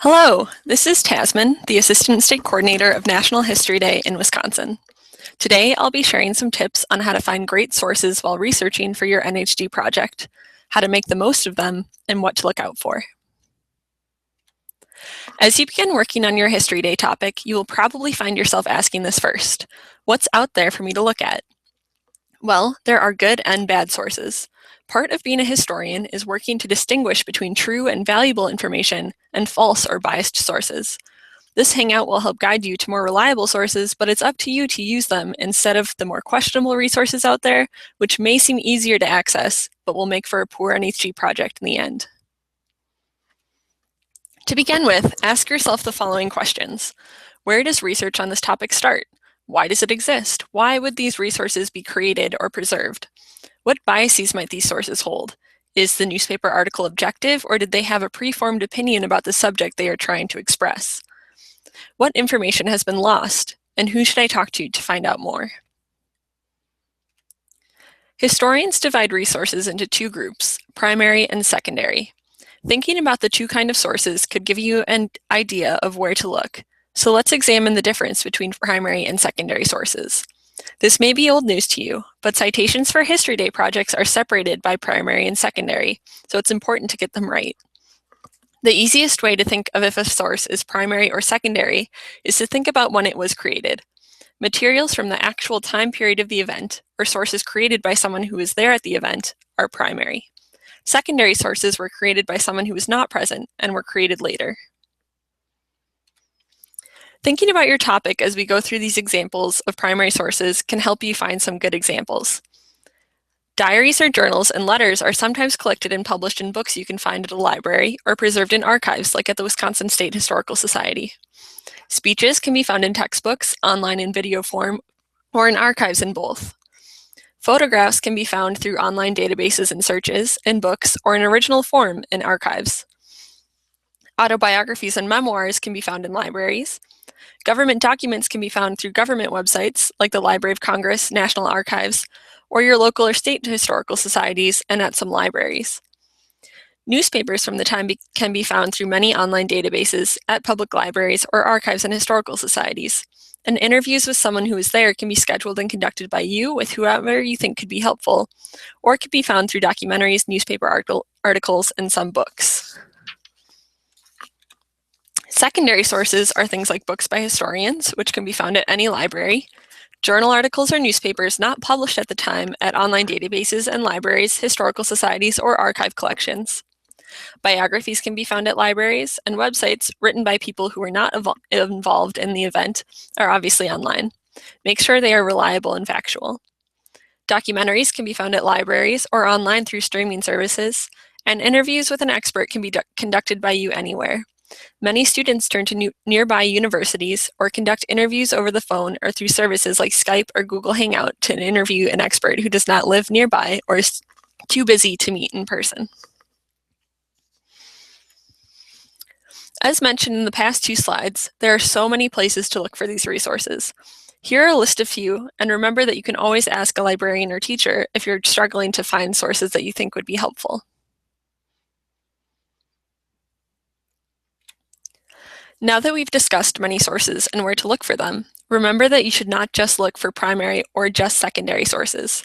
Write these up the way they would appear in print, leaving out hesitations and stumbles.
Hello, this is Tasman, the Assistant State Coordinator of National History Day in Wisconsin. Today, I'll be sharing some tips on how to find great sources while researching for your NHD project, how to make the most of them, and what to look out for. As you begin working on your History Day topic, you will probably find yourself asking this first: what's out there for me to look at? Well, there are good and bad sources. Part of being a historian is working to distinguish between true and valuable information and false or biased sources. This hangout will help guide you to more reliable sources, but it's up to you to use them instead of the more questionable resources out there, which may seem easier to access, but will make for a poor NHD project in the end. To begin with, ask yourself the following questions. Where does research on this topic start? Why does it exist? Why would these resources be created or preserved? What biases might these sources hold? Is the newspaper article objective, or did they have a preformed opinion about the subject they are trying to express? What information has been lost, and who should I talk to find out more? Historians divide resources into two groups, primary and secondary. Thinking about the two kinds of sources could give you an idea of where to look. So let's examine the difference between primary and secondary sources. This may be old news to you, but citations for History Day projects are separated by primary and secondary, so it's important to get them right. The easiest way to think of if a source is primary or secondary is to think about when it was created. Materials from the actual time period of the event, or sources created by someone who was there at the event, are primary. Secondary sources were created by someone who was not present and were created later. Thinking about your topic as we go through these examples of primary sources can help you find some good examples. Diaries or journals and letters are sometimes collected and published in books you can find at a library or preserved in archives like at the Wisconsin State Historical Society. Speeches can be found in textbooks, online in video form, or in archives in both. Photographs can be found through online databases and searches, in books, or in original form in archives. Autobiographies and memoirs can be found in libraries. Government documents can be found through government websites like the Library of Congress, National Archives, or your local or state historical societies, and at some libraries. Newspapers from the time can be found through many online databases, at public libraries, or archives and historical societies. And interviews with someone who is there can be scheduled and conducted by you with whoever you think could be helpful, or can be found through documentaries, newspaper articles, and some books. Secondary sources are things like books by historians, which can be found at any library, journal articles or newspapers not published at the time at online databases and libraries, historical societies, or archive collections. Biographies can be found at libraries, and websites written by people who were not involved in the event are obviously online. Make sure they are reliable and factual. Documentaries can be found at libraries or online through streaming services, and interviews with an expert can be conducted by you anywhere. Many students turn to nearby universities or conduct interviews over the phone or through services like Skype or Google Hangout to interview an expert who does not live nearby or is too busy to meet in person. As mentioned in the past two slides, there are so many places to look for these resources. Here are a list of few, and remember that you can always ask a librarian or teacher if you're struggling to find sources that you think would be helpful. Now that we've discussed many sources and where to look for them, remember that you should not just look for primary or just secondary sources.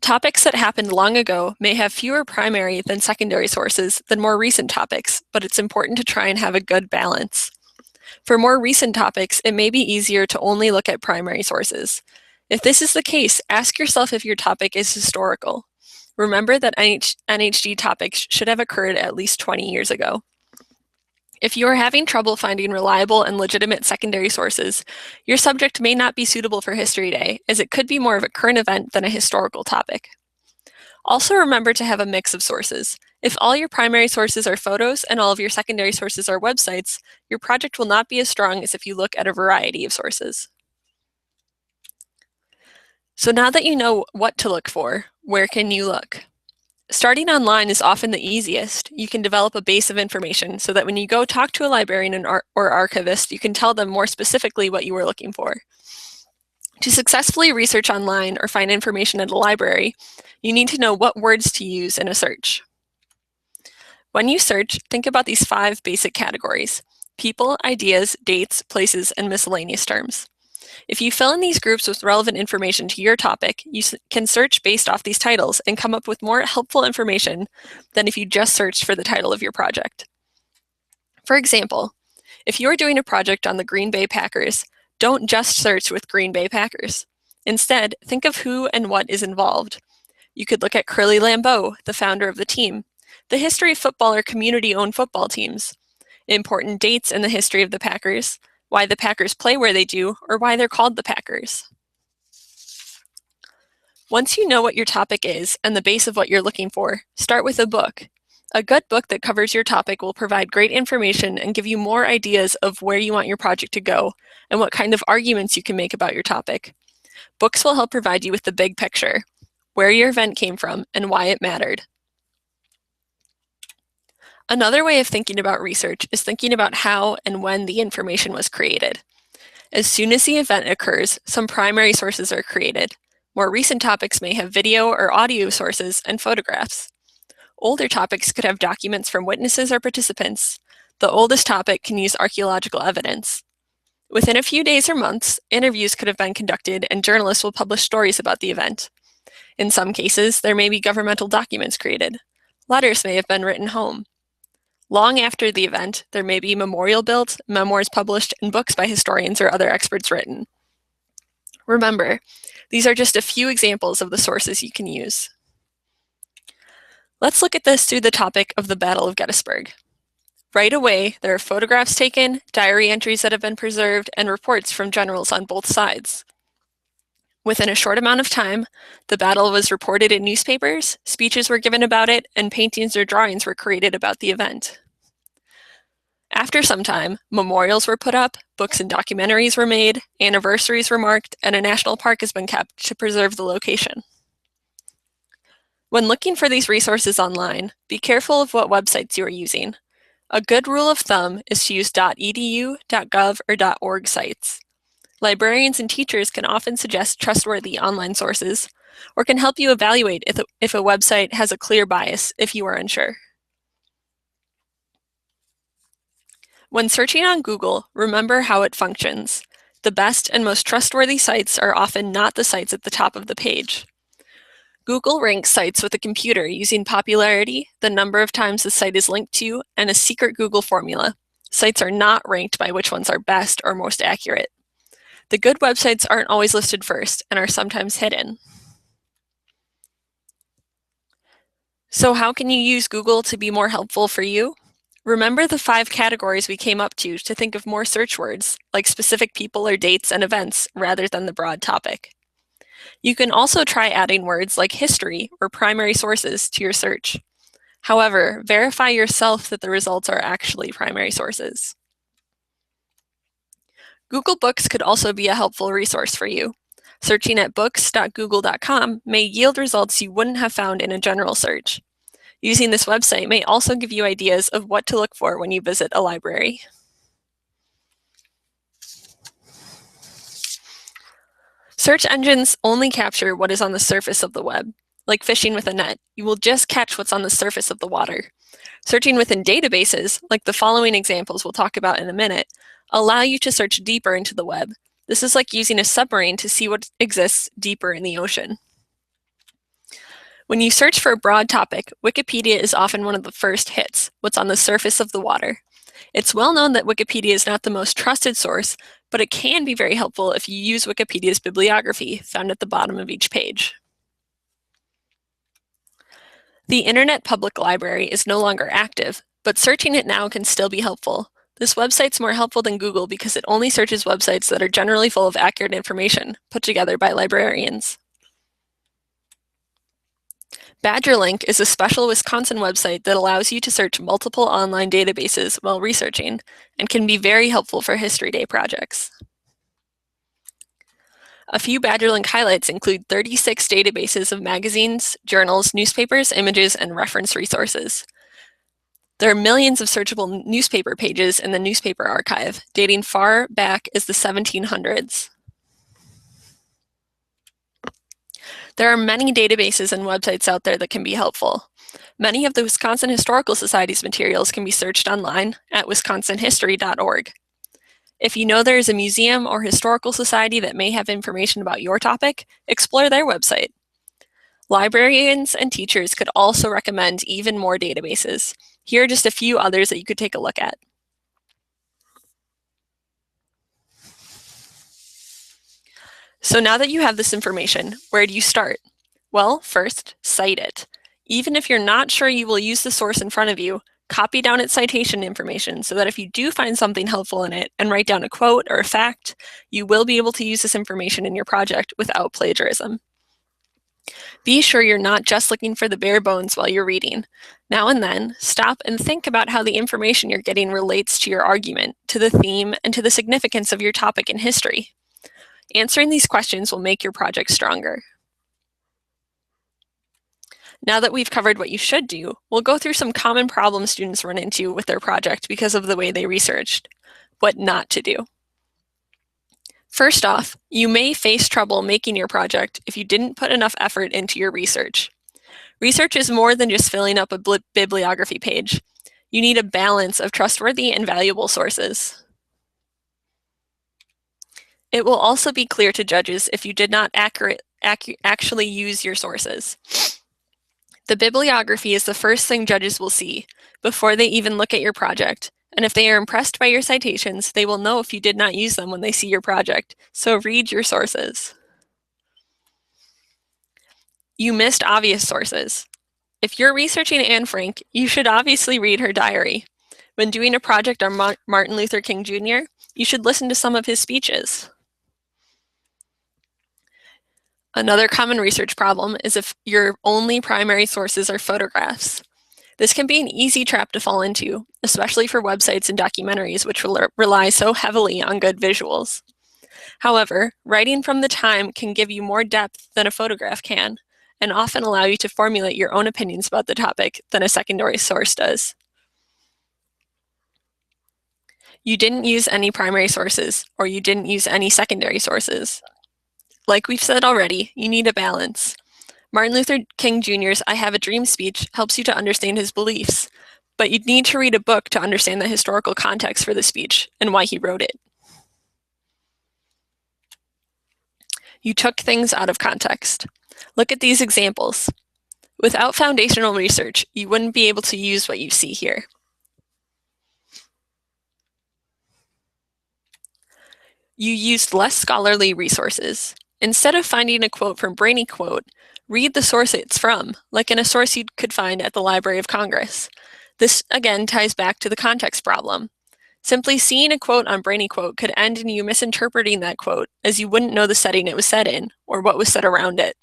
Topics that happened long ago may have fewer primary than secondary sources than more recent topics, but it's important to try and have a good balance. For more recent topics, it may be easier to only look at primary sources. If this is the case, ask yourself if your topic is historical. Remember that NHD topics should have occurred at least 20 years ago. If you are having trouble finding reliable and legitimate secondary sources, your subject may not be suitable for History Day, as it could be more of a current event than a historical topic. Also remember to have a mix of sources. If all your primary sources are photos and all of your secondary sources are websites, your project will not be as strong as if you look at a variety of sources. So now that you know what to look for, where can you look? Starting online is often the easiest. You can develop a base of information so that when you go talk to a librarian or archivist, you can tell them more specifically what you were looking for. To successfully research online or find information at a library, you need to know what words to use in a search. When you search, think about these 5 basic categories. people, ideas, dates, places, and miscellaneous terms. If you fill in these groups with relevant information to your topic, you can search based off these titles and come up with more helpful information than if you just searched for the title of your project. For example, if you're doing a project on the Green Bay Packers, don't just search with Green Bay Packers. Instead, think of who and what is involved. You could look at Curly Lambeau, the founder of the team, the history of football or community-owned football teams, important dates in the history of the Packers, why the Packers play where they do, or why they're called the Packers. Once you know what your topic is and the base of what you're looking for, start with a book. A good book that covers your topic will provide great information and give you more ideas of where you want your project to go and what kind of arguments you can make about your topic. Books will help provide you with the big picture, where your event came from and why it mattered. Another way of thinking about research is thinking about how and when the information was created. As soon as the event occurs, some primary sources are created. More recent topics may have video or audio sources and photographs. Older topics could have documents from witnesses or participants. The oldest topic can use archaeological evidence. Within a few days or months, interviews could have been conducted and journalists will publish stories about the event. In some cases, there may be governmental documents created. Letters may have been written home. Long after the event, there may be a memorial built, memoirs published, and books by historians or other experts written. Remember, these are just a few examples of the sources you can use. Let's look at this through the topic of the Battle of Gettysburg. Right away, there are photographs taken, diary entries that have been preserved, and reports from generals on both sides. Within a short amount of time, the battle was reported in newspapers, speeches were given about it, and paintings or drawings were created about the event. After some time, memorials were put up, books and documentaries were made, anniversaries were marked, and a national park has been kept to preserve the location. When looking for these resources online, be careful of what websites you are using. A good rule of thumb is to use .edu, .gov, or .org sites. Librarians and teachers can often suggest trustworthy online sources, or can help you evaluate if a website has a clear bias if you are unsure. When searching on Google, remember how it functions. The best and most trustworthy sites are often not the sites at the top of the page. Google ranks sites with a computer using popularity, the number of times the site is linked to, and a secret Google formula. Sites are not ranked by which ones are best or most accurate. The good websites aren't always listed first and are sometimes hidden. So how can you use Google to be more helpful for you? Remember the 5 categories we came up to think of more search words, like specific people or dates and events, rather than the broad topic. You can also try adding words like history or primary sources to your search. However, verify yourself that the results are actually primary sources. Google Books could also be a helpful resource for you. Searching at books.google.com may yield results you wouldn't have found in a general search. Using this website may also give you ideas of what to look for when you visit a library. Search engines only capture what is on the surface of the web. Like fishing with a net, you will just catch what's on the surface of the water. Searching within databases, like the following examples we'll talk about in a minute, allow you to search deeper into the web. This is like using a submarine to see what exists deeper in the ocean. When you search for a broad topic, Wikipedia is often one of the first hits, what's on the surface of the water. It's well known that Wikipedia is not the most trusted source, but it can be very helpful if you use Wikipedia's bibliography, found at the bottom of each page. The Internet Public Library is no longer active, but searching it now can still be helpful. This website's more helpful than Google because it only searches websites that are generally full of accurate information, put together by librarians. BadgerLink is a special Wisconsin website that allows you to search multiple online databases while researching and can be very helpful for History Day projects. A few BadgerLink highlights include 36 databases of magazines, journals, newspapers, images, and reference resources. There are millions of searchable newspaper pages in the newspaper archive, dating far back as the 1700s. There are many databases and websites out there that can be helpful. Many of the Wisconsin Historical Society's materials can be searched online at wisconsinhistory.org. If you know there is a museum or historical society that may have information about your topic, explore their website. Librarians and teachers could also recommend even more databases. Here are just a few others that you could take a look at. So now that you have this information, where do you start? Well, first, cite it. Even if you're not sure you will use the source in front of you, copy down its citation information so that if you do find something helpful in it and write down a quote or a fact, you will be able to use this information in your project without plagiarism. Be sure you're not just looking for the bare bones while you're reading. Now and then, stop and think about how the information you're getting relates to your argument, to the theme, and to the significance of your topic in history. Answering these questions will make your project stronger. Now that we've covered what you should do, we'll go through some common problems students run into with their project because of the way they researched. What not to do. First off, you may face trouble making your project if you didn't put enough effort into your research. Research is more than just filling up a bibliography page. You need a balance of trustworthy and valuable sources. It will also be clear to judges if you did not actually use your sources. The bibliography is the first thing judges will see before they even look at your project, and if they are impressed by your citations, they will know if you did not use them when they see your project, so read your sources. You missed obvious sources. If you're researching Anne Frank, you should obviously read her diary. When doing a project on Martin Luther King Jr., you should listen to some of his speeches. Another common research problem is if your only primary sources are photographs. This can be an easy trap to fall into, especially for websites and documentaries which rely so heavily on good visuals. However, writing from the time can give you more depth than a photograph can, and often allow you to formulate your own opinions about the topic than a secondary source does. You didn't use any primary sources, or you didn't use any secondary sources. Like we've said already, you need a balance. Martin Luther King Jr.'s I Have a Dream speech helps you to understand his beliefs, but you'd need to read a book to understand the historical context for the speech and why he wrote it. You took things out of context. Look at these examples. Without foundational research, you wouldn't be able to use what you see here. You used less scholarly resources. Instead of finding a quote from Brainy Quote, read the source it's from, like in a source you could find at the Library of Congress. This, again, ties back to the context problem. Simply seeing a quote on Brainy Quote could end in you misinterpreting that quote, as you wouldn't know the setting it was said in, or what was said around it.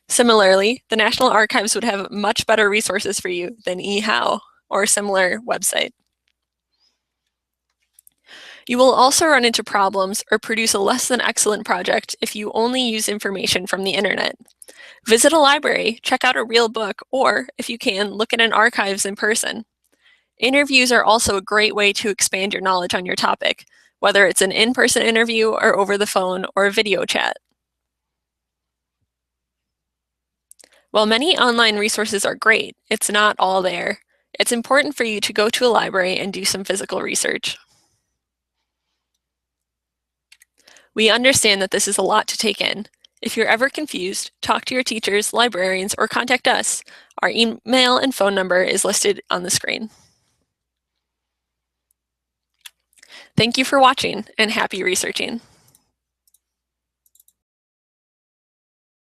Similarly, the National Archives would have much better resources for you than eHow, or a similar website. You will also run into problems or produce a less than excellent project if you only use information from the internet. Visit a library, check out a real book, or, if you can, look at an archives in person. Interviews are also a great way to expand your knowledge on your topic, whether it's an in-person interview or over the phone or a video chat. While many online resources are great, it's not all there. It's important for you to go to a library and do some physical research. We understand that this is a lot to take in. If you're ever confused, talk to your teachers, librarians, or contact us. Our email and phone number is listed on the screen. Thank you for watching, and happy researching.